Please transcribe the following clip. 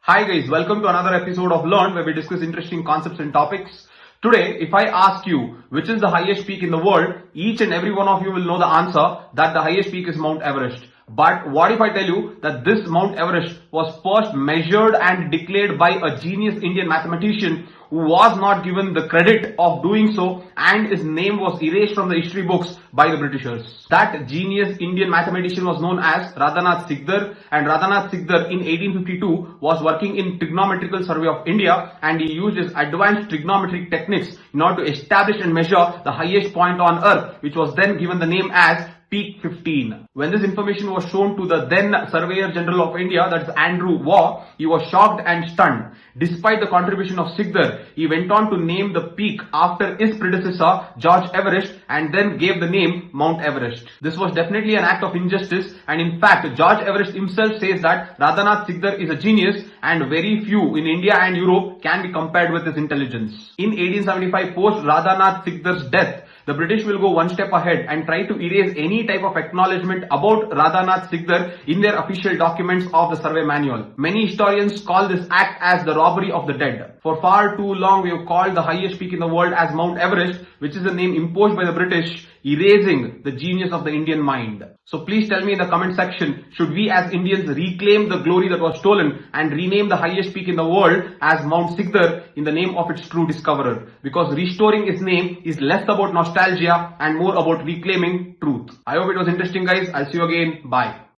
Hi guys, welcome to another episode of Learn where we discuss interesting concepts and topics. Today, if I ask you which is the highest peak in the world, each and every one of you will know the answer that the highest peak is Mount Everest. But what if I tell you that this Mount Everest was first measured and declared by a genius Indian mathematician who was not given the credit of doing so, and his name was erased from the history books by the Britishers. That genius Indian mathematician was known as Radhanath Sikdar, and Radhanath Sikdar in 1852 was working in trigonometrical survey of India, and he used his advanced trigonometric techniques in order to establish and measure the highest point on earth, which was then given the name as Peak 15. When this information was shown to the then Surveyor General of India, that is Andrew Waugh, he was shocked and stunned. Despite the contribution of Sikdar, he went on to name the peak after his predecessor George Everest and then gave the name Mount Everest. This was definitely an act of injustice, and in fact George Everest himself says that Radhanath Sikdar is a genius and very few in India and Europe can be compared with his intelligence. In 1875, post Radhanath Sikdar's death, the British will go one step ahead and try to erase any type of acknowledgement about Radhanath Sikdar in their official documents of the survey manual. Many historians call this act as the robbery of the dead. For far too long we have called the highest peak in the world as Mount Everest, which is a name imposed by the British, erasing the genius of the Indian mind. So please tell me in the comment section, should we as Indians reclaim the glory that was stolen and rename the highest peak in the world as Mount Sikdar in the name of its true discoverer? Because restoring its name is less about nostalgia and more about reclaiming truth. I hope it was interesting guys. I'll see you again. Bye.